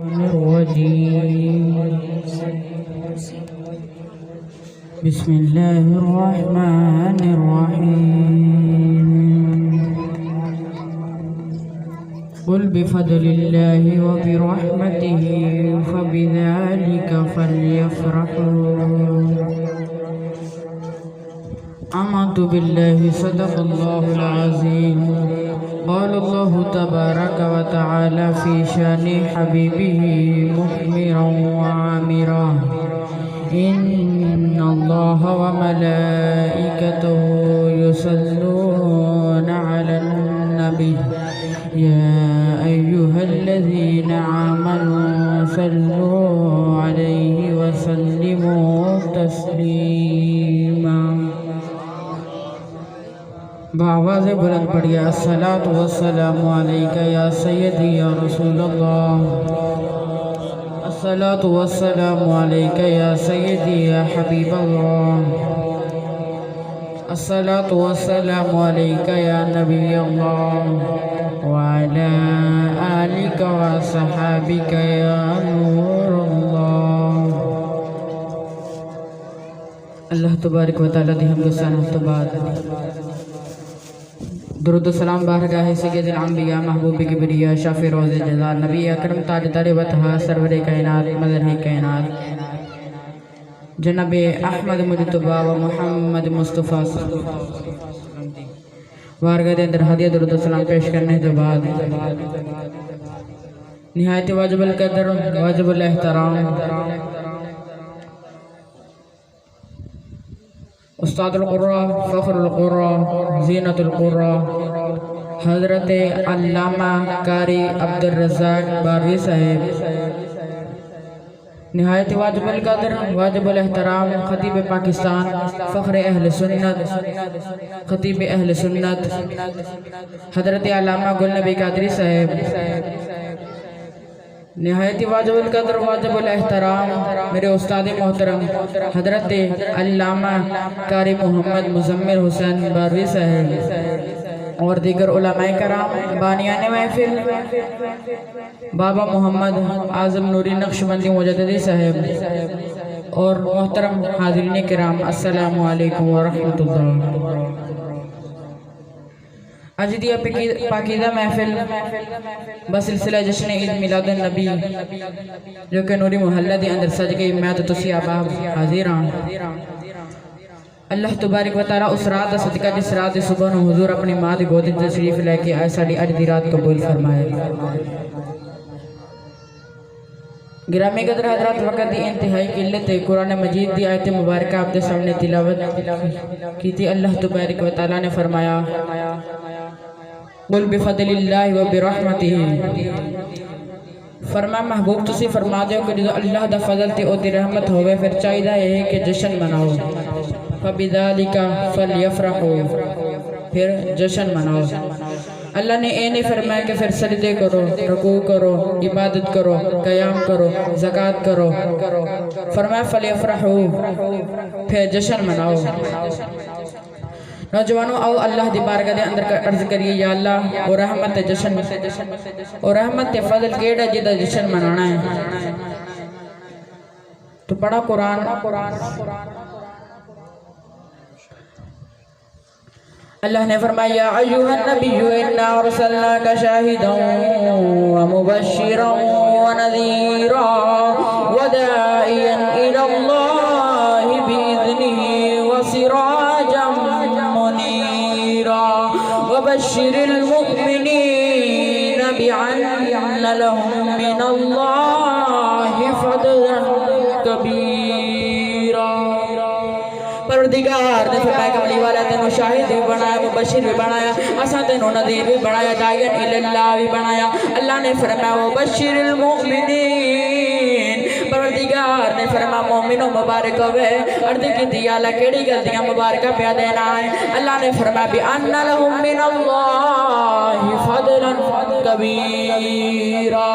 بسم الله الرحمن الرحيم قل بفضل الله وبرحمته فبذلك فليفرحوا آمنت بالله صدق الله العظيم قال الله تبارك وتعالى في شان حبيبه مخبرا وعامرا إن الله وملائكته يصلون على النبي يا أيها الذين آمنوا صلوا عليه وسلموا تسليما بآواز بلند پڑھیے الصلاۃ والسلام علیک یا سیدی یا رسول اللہ الصلاۃ والسلام علیک یا سیدی یا حبیب اللہ الصلاۃ والسلام علیک یا نبی اللہ وعلی آلک وصحابک یا نور اللہ۔ اللہ تبارک و تعالی دی حمد و ثنا تو بعد درود و سلام بارگاہ سید الانبیاء محبوب کبریا شافع روز جزا نبی اکرم تاجدار وطہا سرور کائنات مظہر کائنات جناب احمد مجتبی و محمد مصطفیٰ بارگاہ دے اندر ہدیہ درود و سلام پیش کرنے کے بعد نہایت واجب القدر واجب الاحترام استاد القرآن فخر القرآن زینت القرآن حضرت علامہ قاری عبدالرزاق باروی صاحب نہایت واجب القدر واجب الاحترام خطیب پاکستان فخر اہل سنت خطیب اہل سنت حضرت علامہ گل نبی قادری صاحب نہایت واجب القدر واجب الاحترام میرے استاد محترم حضرت علامہ قاری محمد مزمل حسین باروی صاحب اور دیگر علماء کرام بانیان محفل بابا محمد اعظم نوری نقشبندی مجددی صاحب اور محترم حاضرین کرام السلام علیکم ورحمۃ اللہ۔ آج دیا پاکیزہ محفل بسلسلہ جشن عید میلاد النبی جو کہ نوری محلہ دی اندر سج گئی میں تو تسی آباب حاضران اللہ تبارک و تعالیٰ اس رات صدقہ جس رات صبح نو حضور اپنی ماں دی گود تشریف لے کے آئے ساڑی اج دی رات قبول فرمائے۔ گرامی قدر حضرات وقت دی انتہائی قلت قرآن مجید دی آیت مبارکہ آپ دے سامنے تلاوت کی تھی۔ اللہ تبارک و تعالیٰ نے فرمایا قل بفضل اللہ و برحمتہ، فرمایا محبوب تسی فرما دیو کہ جو اللہ دا فضل تے او دی رحمت ہوئے پھر چاہیدہ ہے کہ جشن مناؤ، فَبِذَالِكَ فَلْيَفْرَحُوا، پھر جشن مناؤ۔ اللہ نے اے نہیں فرمایا کہ پھر سجدے کرو، رکوع کرو، عبادت کرو، قیام کرو، زکوٰۃ کرو، فرمایا فَلْيَفْرَحُوا، پھر جشن مناؤ۔ نوجوانوں آؤ اللہ دی بارگاہ دے اندر عرض کریے یا اللہ وہ رحمت جشن اور رحمت فضل کیڑا جدہ جشن منانا ہے تو پڑھا قرآن۔ اللہ نے فرمایا یا ایوہ النبی انا ارسلناک شاہدا ومبشرا ونذیرا وداعیا الی اللہ بإذنہ وسراجا وبشر المؤمنین بأن لهم من اللہ فضلا کبیرا۔ پروردگار نے فرمایا کملی والا تینوں شاہد بھی بنایا، مبشر بھی بنایا، اساں تینوں نذیر بھی بنایا، داعی الی اللہ بھی بنایا۔ اللہ نے فرمایا وبشر المؤمنین، پروردگار نے فرمایا مومنوں مبارک ہوئے۔ عرض کی دی اللہ کیڑی غلطیاں مبارکہ پہ دینا ہے؟ اللہ نے فرمایا بِأَنَّ لَهُم مِّنَ اللَّهِ فَضْلًا كَبِيرًا،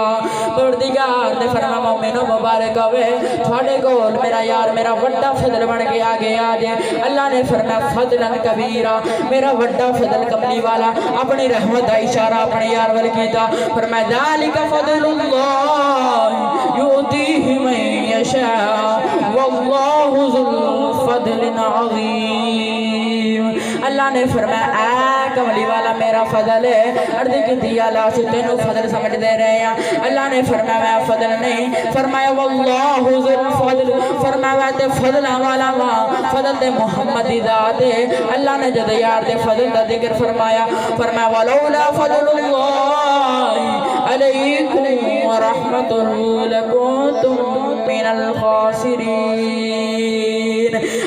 پروردگار نے فرمایا مومنوں مبارک ہوئے تھوڑے گول میرا یار میرا وڈا فضل بن کے آگے آجے۔ اللہ نے فرمایا فضلاً کبیرا، میرا وڈا فضل کملی والا اپنی رحمت دا اشارہ اپنے یار وال کیتا، فرمایا ذالک فضل اللہ نے فرمایا اے کملی والا میرا فضل ہے، عرض کی دی اللہ سے تینوں فضل سمجھ دے رہے ہیں۔ اللہ نے فرمایا فضل نہیں، فرمایا واللہ ذو الفضل، فرمایا تے فضل والا ماں فضل دے محمد دی ذات ہے۔ اللہ نے جد یار دے فضل دا ذکر فرمایا، فرمایا ولولا فضل اللہ علیکم ورحمتہ لکنتم من الخاسرین۔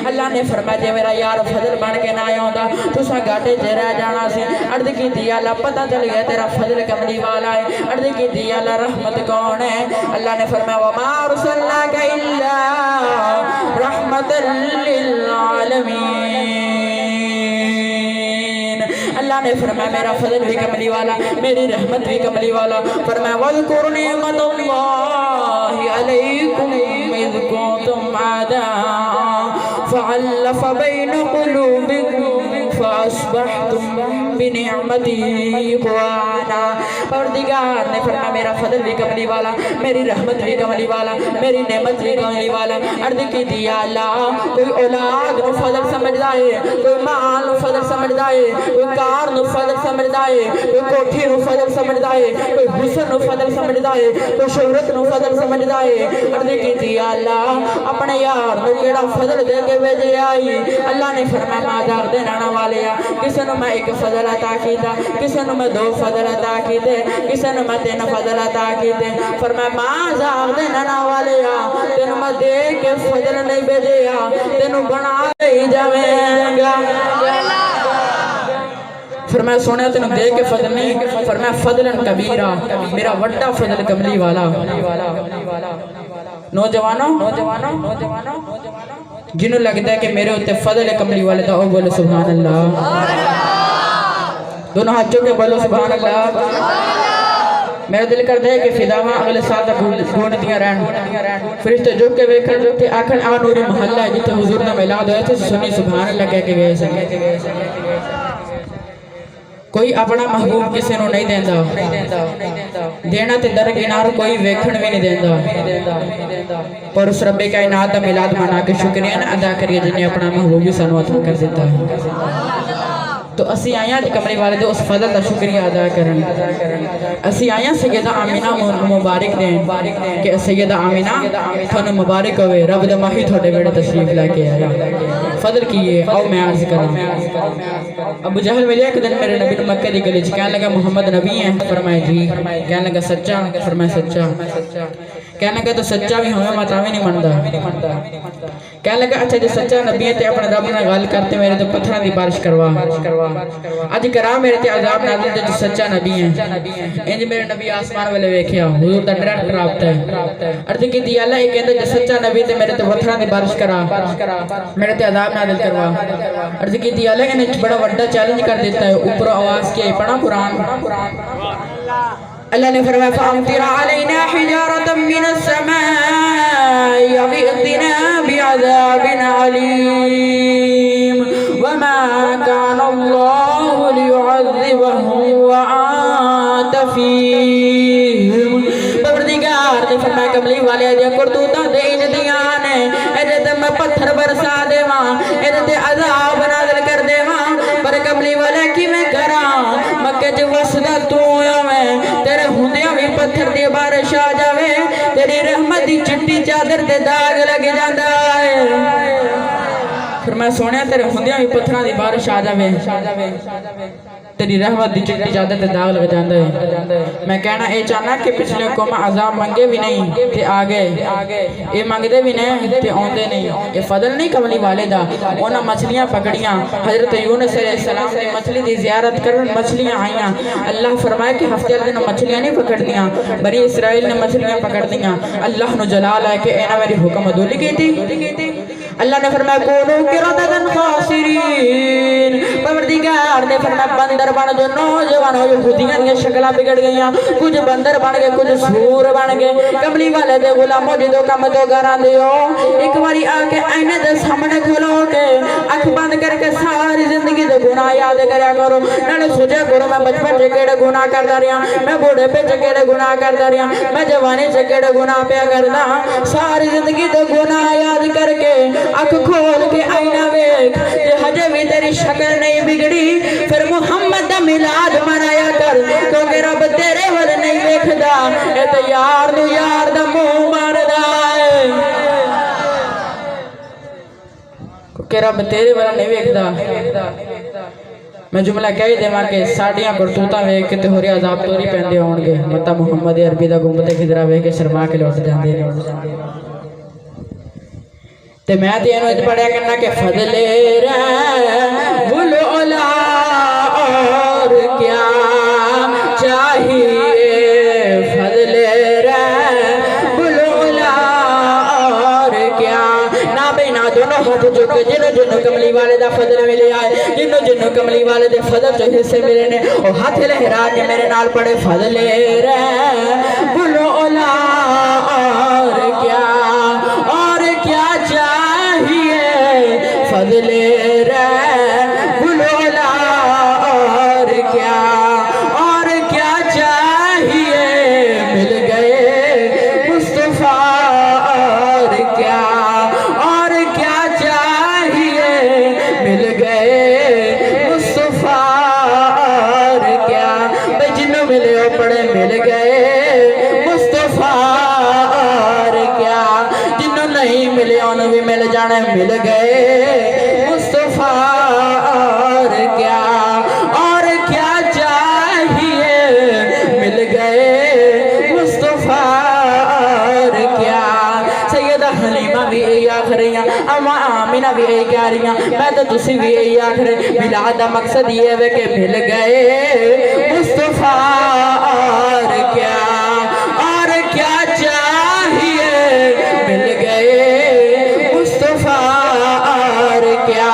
اللہ نے فرمایا جے میرا یار فضل بن کے نہ آوندا تساں گاٹے چ رہ جانا سی۔ عرض کیتی اللہ پتہ چل گیا تیرا فضل کملی والا ہے۔ عرض کیتی اللہ رحمت کون ہے؟ اللہ نے فرمایا وما ارسلناک الا رحمت للعالمین۔ اللہ نے فرمایا میرا فضل بھی کملی والا، میری رحمت بھی کملی والا۔ فرمایا وَاذْكُرْ نِعْمَةَ اللَّهِ عَلَيْكُمْ إِذْ كُنْتُمْ أَعْدَاءً فَأَلَّفَ بَيْنَ قُلُوبِكُمْ فَأَصْبَحْتُمْ بِنِعْمَتِهِ إِخْوَانًا۔ پروردگار نے فرمایا میرا فضل بھی کملی والا، میری رحمت بھی کملی والا، میری نعمت بھی کملی والا۔ عرض کی دیا اللہ کوئی اولاد نو فضل سمجھدا ہے، کوئی مال نو فضل سمجھدا ہے، کوئی کار نو فضل سمجھدا ہے، کوئی کوٹھی نو فضل سمجھدا ہے، کوئی حسن نو فضل سمجھدا ہے، کوئی شہرت نو فضل سمجھدا ہے۔ عرض کی دیا اللہ اپنے یار نو کیڑا فضل دے کے بھیجے آئی۔ اللہ نے فرمایا میں عذاب دے رہنا والے آ، کسے نو میں ایک فضل عطا کیتا، کسے نو میں دو فضل عطا کیتے، کسے نو میں تین فضل عطا کیتے۔ فرمایا میں عذاب دے رہنا والے آ، تینو میں دے کے فضل نہیں بھیجے آ، تینو بنا ہی جاویں گا۔ فرمایا سونے تینو دے کے فضل نہیں، فرمایا فضلن کبیرہ، میرا وڈا فضل کملی والا۔ نوجوانوں جنہوں لگتا ہے کہ میرے ہوتے فضل کملی والے دا او بولو سبحان اللہ، دونوں ہاتھوں کے بولو سبحان اللہ۔ میرا دل کرتا ہے کہ فداواں اگلے سال تک گھوڑ دیا رہن، فرشتے جو کے ویکھن جو کہ آکھن آ نوری محلہ ہے جتے حضور نے میلاد ہوئے تھے سنی سبحان اللہ کہہ کے گئے سکے۔ کوئی اپنا محبوب کسی نو نہیں دیندا، دینا تے درکنار کوئی ویکھن بھی نہیں دیندا، پر اس رب کائنات دا میلاد منا کے شکریہ نہ ادا کریے جنہیں اپنا محبوب بھی سانو عطا کر دیتا ہے۔ تو اسی آیاں کملی والے دے اس فضل دا شکریہ ادا کرن، اسی آیاں سیدہ آمینہ مبارک دیں کہ سیدہ آمینہ تھانو مبارک ہوئے، رب دا ماہی تھوڑے بیڑے تشریف لے کے آیا۔ فضل کیے آؤ میں عرض کروں۔ ابو جہل ملیا ایک دن میرے نبی مکہ دی گلی کہنے لگا محمد نبی ہیں؟ فرمایا جی۔ کہنے لگا سچا؟ فرمایا سچا۔ کہنے لگا تو سچا بھی ہمیں متا بھی نہیں مندا۔ کہنے لگا اچھا جی سچا نبی ہے تے اپنے رب نے غال کرتے میرے تو پتھراں دی بارش کروا، اج کرا میرے تے عذاب نازل جو سچا نبی ہیں۔ انج میرے نبی آسمان والے ویکھیا حضور دا ڈائریکٹ رابطہ ہے۔ عرض کیتی اللہ یہ کہندا جو سچا نبی تے میرے تے پتھراں دی بارش کرا، میرے تے عذاب نازل کروا۔ عرض کیتی اللہ انہیں بڑا بڑا چیلنج کر دیتا ہے، اوپر آواز کی پڑھا قرآن۔ اللہ نے فرمایا فَأَمْطِرْ عَلَيْنَا حِجَارَةً مِّنَ السَّمَاءِ أَوِ ائْتِنَا بِعَذَابٍ أَلِيمٍ وَمَا كَانَ اللَّهُ لِيُعَذِّبَهُمْ وَأَنْتَ فِيهِمْ۔ پروردگار نے فرمایا کملی والے دے کرتوتاں دے انج دیاں نے، اے تے میں پتھر برسا دیواں، اے تے عذاب نازل کر دیواں، پر کملی والے کیویں کراں؟ مکے چ وسدا تو تیرے ہوندیاں بھی پتھر دی بارش آ جاوے، تیری رحمت دی چٹی چادر تے داغ لگ جاندا ہے۔ فرمایا سونیا تیرے ہوندیاں بھی پتھراں دی بارش آ جاوے، تیری رحمت دی چٹی چادر تے داغ لگ جاندا ہے۔ میں کہنا اے چاہنا کہ پچھلے قوم عذاب منگے بھی نہیں تے آ گئے، اے منگدے بھی نہیں تے اوندے نہیں۔ یہ فضل نہیں کملی والے دا، انہاں مچھلیاں پکڑیاں، حضرت یونس علیہ السلام نے مچھلی دی زیارت کرن مچھلیاں آئیاں، اللہ فرمائے کہ ہفتے والے دن مچھلیاں نہیں پکڑ دیاں، بنی اسرائیل نے مچھلیاں پکڑ دیاں۔ اللہ نو جلال ہے کہ اینا میری حکم عدولی کی تھی۔ اللہ نے فرمایا کونو قردۃ خاسرین، پروردگار نے فرمایا بندر بن جو نوجوان ہو یہودیاں دی شکلاں بگڑ گئیاں، کچھ بندر بن گئے کچھ سور بن گئے۔ کملی والے دے غلاموں جدو کم تو گھراں دیو ایک باری آ کے آئینے دے سامنے کھلو کے اکھ بند کر کے ساری زندگی دے گناہ یاد کریا کرو، نالے سوچیا کرو میں بچپن چ کیڑے گناہ کردا رہیا، میں بوڑھے پہ چ کیڑے گناہ کردا رہیا، میں جوانی چ کیڑے گناہ پیا کردا، ساری زندگی دے گناہ یاد کر کے اکھ کھول کے آئینہ ویکھ تے ہجے بھی تیری شکل نہیں بگڑی پھر محمد دا میلاد منایا کر کیونکہ رب تیرے ول نہیں ویکھدا اے تے یار نو یار دا منہ ماردا ہے کیونکہ رب تیرے ول نہیں ویکھدا میں جملہ کہی دے ماں کہ ساڑیاں کرتوتاں وے کہ تے ہو رہی عذاب توری پہندے ہون گے مطا محمد عربی دا گمبت خضرہ وے کہ شرما کے لوٹ جاندے تے میں تے انہوں نے پڑھیا کرنا کہ فضل رب العلا اور کیا چاہیے فضل رب العلا اور کیا نا بینا دونوں ہاتھ چکے جنہوں جنہوں کملی والے دا فضل ملے آئے جنہوں جنہوں کملی والے دے فضل جو حصے ملے نے اور ہاتھ لہرا کے میرے نال پڑے فضل رب العلا اور کیا چاہیے فضل رب العلا اور کیا چاہیے مل گئے مصطفیٰ اور کیا چاہیے مل گئے مصطفیٰ اور کیا بے جنوں ملے ہو پڑے مل گئے مصطفیٰ اور کیا جنوں نہیں ملے انہوں بھی مل جانے مل گئے مصطفیٰ اور کیا چاہیے مل گئے مصطفیٰ اور کیا سیدہ حلیمہ بھی ای آخریاں اما آمینہ بھی ای کہہ رہیاں میں تو تسی بھی ای آخرے میلاد دا مقصد یہ ہے کہ مل گئے مصطفیٰ اور کیا چاہیے مل گئے مصطفیٰ اور کیا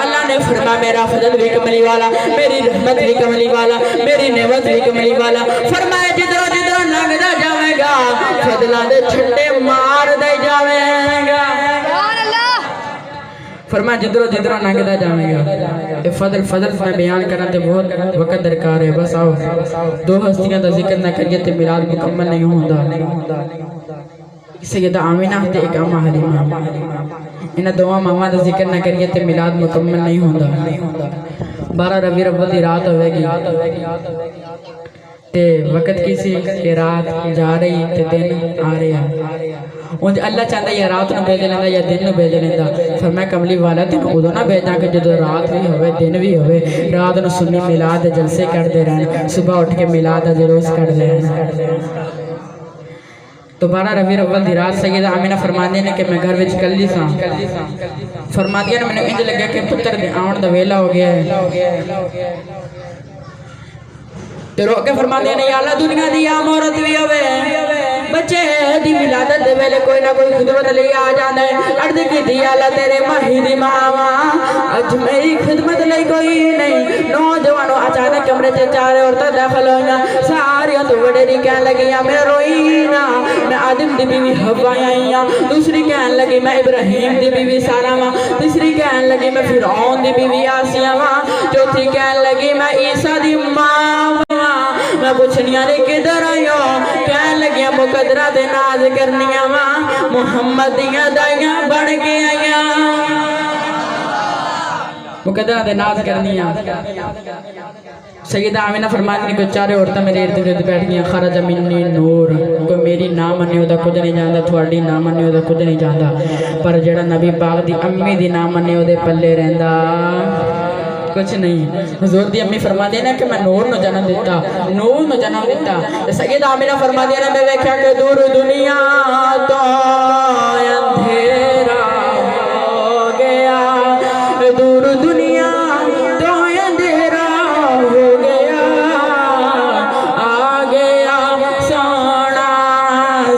اللہ نے فرمایا میرا فضل بھی کملی والا میری رحمت بھی کملی والا میری نعمت بھی کملی والا فرمایا جدروں جدروں لنگ دا جاوے گا فضلہ دے چھٹے مار دے جاوے گا فرمایا جدروں جدروں لنگ دا جاوے گا فضل میں بیان کرنا تے بہت وقت درکار ہے بس آؤ دو ہستیاں دا ذکر نہ کریے تے میلاد مکمل نہیں ہوندہ سیدہ آمینہ تے ایک اما حلیمہ انہاں دواں ماما دا ذکر نہ کریے تے میلاد مکمل نہیں ہوندہ 12 ربیع الاول دی رات ہوئے گی تے وقت کسی کہ رات جا رہی تے دن آ رہی ہے اللہ چاہتا ہے یا رات نو بھیج لیندہ یا دن نو بھیج لیندہ فرمایا کملی والا دن ادو نہ بھیجنا کہ جدو رات بھی ہوئے دن بھی ہوئے رات نو سنی میلاد جلسے کر دے رہے صبح اٹھ کے میلاد جلوس کر دے رہے تو 12 ربیع الاول دی رات سیدہ آمینہ فرماندے نے کہ میں گھر وچ کلی ساں فرماندے نے میں نے انج لگیا کہ پتر دے آن دا ویلا ہو گیا ہے تے رو کے فرماندے نے یا اللہ دنیا دی عام عورت بھی ہوئے بچے دی ولادت دے ویلے کوئی نہ کوئی خدمت لے آ جانا ہے عرض کی دی اللہ تیرے ماہی دی ماما اج میری خدمت لے کوئی نہیں نوجوانوں اچانک کمرے سے چارے عورتیں داخل ہوئیاں ساریاں تو بڑے دی کہنے لگیاں میں روئی نا میں آدم دی بیوی حوا آئیاں دوسری کہنے لگی میں ابراہیم دی بیوی سارا ماں تیسری کہنے لگی میں فرعون دی بیوی آسیہ ماں چوتھی کہنے لگی میں عیسیٰ دی ماں میں پوچھنیاں نے کدھر آئیوں کہنے لگیاں مقدرہ دے ناز کرنیاں ماں محمد دیاں دائیاں بڑھ کے آئیاں مقدرہ دے ناز کرنیاں سیدہ آمینہ فرماتی نے کہ چارے عورتیں میرے ارد گرد بیٹھ گیا خرج منی نور کوئی میری نام منیو دا کچھ نہیں جاندہ تھوڑی نام منیو دا کچھ نہیں جاندہ پر جڑا نبی پاک دی امی دی نام منیو دے پلے رہندہ کچھ نہیں حضور دی امی فرما دینا کہ میں نور نو جنم دیتا سیدہ آمینہ فرما دینا میں دیکھا کہ دور دنیا تو اندھیرا ہو گیا دور دنیا تو اندھیرا ہو گیا آ گیا سونا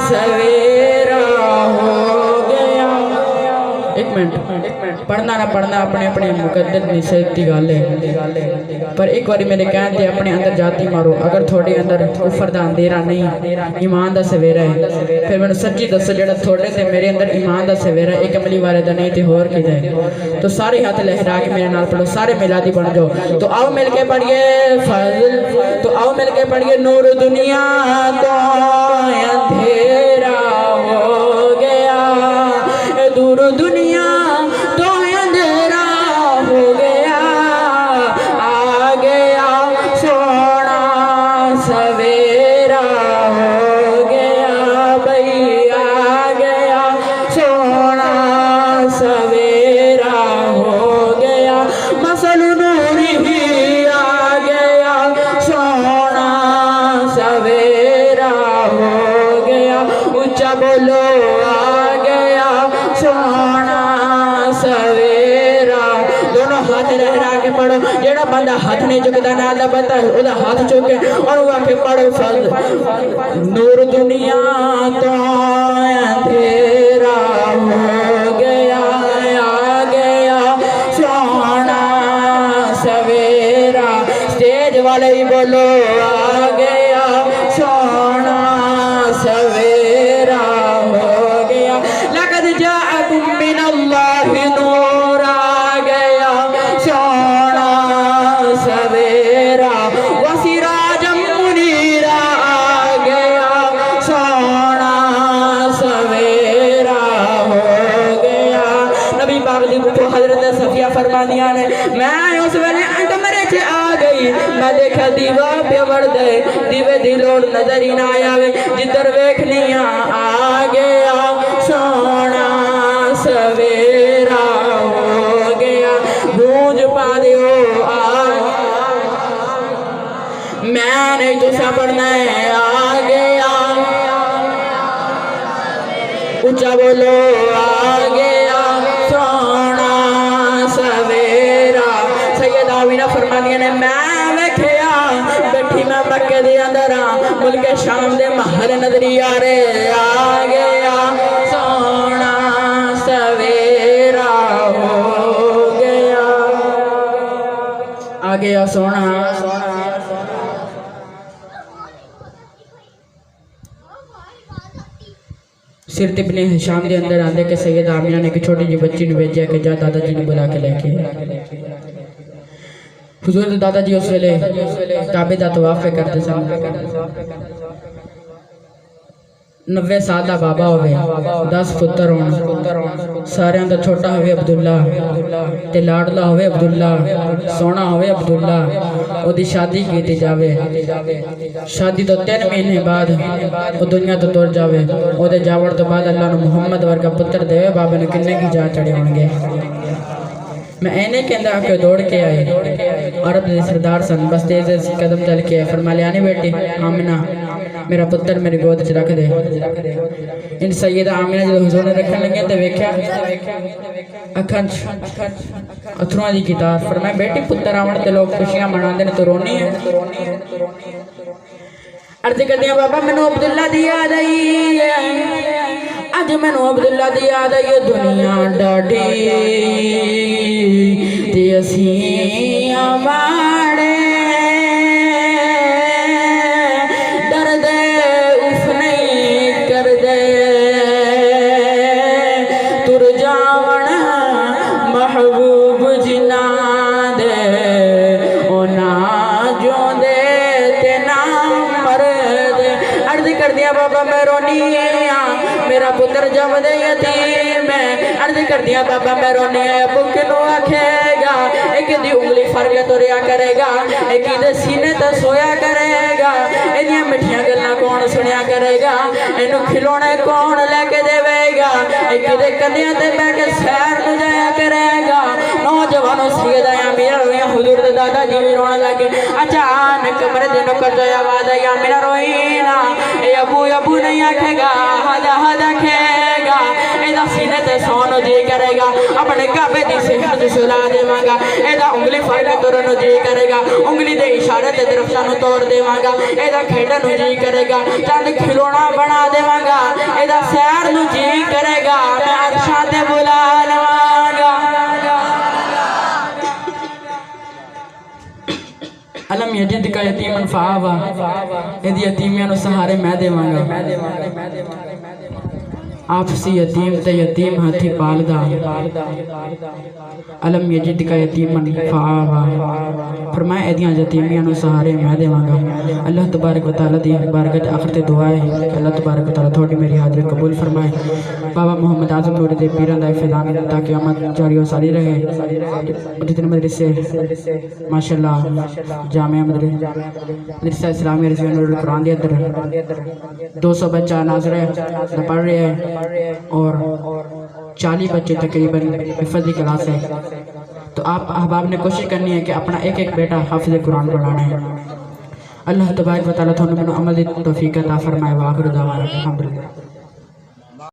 سویرا ہو گیا ایک منٹ پڑھنا نہ پڑھنا اپنے اپنے مقدر نصیب دی گالے پر ایک باری میرے کہن دے اپنے اندر جاتی مارو اگر تھوڑے اندر کفر دا اندھیرا نہیں ایمان دا سویرا ہے پھر میں نے سچی دسو جڑا تھوڑے سے میرے اندر ایمان دا سویرا ہے ایک عملی والے دا نہیں تھے ہور کی دے تو سارے ہاتھ لہرا کے میرے نال پڑھو سارے میلادی بن جاؤ تو آؤ مل کے پڑھئے فضل تو آؤ مل کے پڑھئے نور دنیا تو اندھیرا ہو گیا دور دنیا اونچا بولو آ گیا سونا سویرا دونوں ہاتھ لہرا کے پڑھو جڑا بندہ ہاتھ نہیں چکتا نہ اللہ بتا ہے وہ ہاتھ چکے اور وہ کے پڑھو فرض نور دنیا تو اندھیرا ہو گیا آ گیا سونا سویرا سٹیج والے ہی بولو آ گیا سونا سویرا ہو گیا لقد جاءکم من اللہ نور آ گیا سونا سویرا وسراجا منیرا آ گیا سونا سویرا ہو گیا نبی پاک دی کو حضرت صفیہ فرمانیاں نے میں اس ویلے کمرے چ آ گئی میں دیکھا دیوا پہ وڑ دے دیوے دی لوڑ نظر ہی نہ آوے جدھر ویکھنیاں آ گیا سونا سویرا ہو گیا گونج پا دیو میں نہیں تو سا پڑھنا ہے آ گیا اونچا بولو آ گیا سونا سویرا سید آمینہ فرمانیاں نے میں ویکھیا بیٹھی میں مکے دے اندر ملک شام دے محل نظری آ رہے آ گیا سونا سویرا ہو گیا آ گیا سونا سیرت ابن ہشام دے اندر آندے کہ سید آمینہ نے ایک چھوٹی جی بچی نے بھیجا کہ جا دادا جی نے بلا کے لے کے حضور دادا جی اس ویلے کعبے دا طواف کرتے سن 90 سال دا بابا ہوئے 10 پتر ہون سارے اندر چھوٹا ہوئے عبداللہ تے لاڈلا ہوئے عبداللہ سونا ہوئے عبداللہ او دی شادی کیتی جاوے شادی تو 3 مہینے بعد او دنیا تو تور جاوے او دے جاوڑ تو بعد اللہ نے محمد ورگا پتر دے بابا نے کنے کی جا چڑھے ہونگے میں اینے کے اندر آکے دوڑ کے آئے عرب دے سردار سن بس تیزے قدم چل کے فرما لیا نہیں بیٹی آمینہ میرا پتر میری گود چ رکھ دے ان سیدہ آمینہ جو حضور نے رکھن لگے تے ویکھیا اکھن اتھروں دی کتاب فرمایا بیٹی پتر آمن تے لوگ خوشیاں مناندے نے تو رونی ہے عرض کرتے ہیں بابا میں نے عبداللہ دی یاد آئی اج میں نے عبداللہ دی یاد آئی دنیا ڈاڈی تے اسی آماڑے ڈر دے اف نہیں کر دے تر جاون محبوب جنا دے اونا جو دے تے نام مر دے عرض کر دیا بابا میں رونی میرا پتر جب دے یتیم ہے عرض کر دیا بابا میں رونے ابو کنو آکھے گا ایک دی انگلی فرق تو ریا کرے گا ایک دے سینے تا سویا کرے گا انہیں مٹھیاں گلنا کون سنیا کرے گا انہوں کھلونے کون لے کے دے گا ایک دے کنیاں تے بے کے سیر نو جایا کرے گا نوجوانوں سیدہ یا میرا رویا حضور دے دادا جی بھی رونا لگے اچانک مرے دنوں کر جایا وعدہ یا میرا روئینا اے ابو نہیں آکھے گا ہدا کھے گا ایدہ سینے تے سونو جی کرے گا اپنے کعبے دی صحت سلا دے مانگا ایدہ انگلی فرق تورنو جی کرے گا انگلی دے اشارے تے درفتانو توڑ دے مانگا ایدہ کھیڑنو جی کرے گا چاند کھلونا بنا دے مانگا ایدہ سیر نو جی کرے گا میں عرشاں تے بلا لوانگا علم یجد کا یتیمن فآوا ایدی یتیمیاں نو سہارے میں دے مانگا آپسی یتیم تے یتیم ہاتھی پال دا علم یجد کا یتیمن فآوا فرمائے ایدیاں یتیمیاں نو سہارے میں دے مانگا اللہ تبارک و تعالیٰ دی بارگت آخرت دعائے اللہ تبارک و تعالیٰ تھوڑی میری حاضر قبول فرمائے بابا محمد اعظم نور دے پیران دائی فیضان تاکہ آمد جاری و ساری رہے جتنے مدرسے ماشاءاللہ جامعہ مدرسہ اسلامی رضوی نور القرآن دے اندر 200 بچہ ناظرہ پڑھ رہے ہیں اور 40 بچے تقریباً حفظی کلاس ہے تو آپ احباب نے کوشش کرنی ہے کہ اپنا ایک بیٹا حافظ قرآن پڑھانا ہے اللہ تبارک و تعالیٰ تھوڑا میں عمل توفیق عطا فرمائے وآخر دعوانا الحمدللہ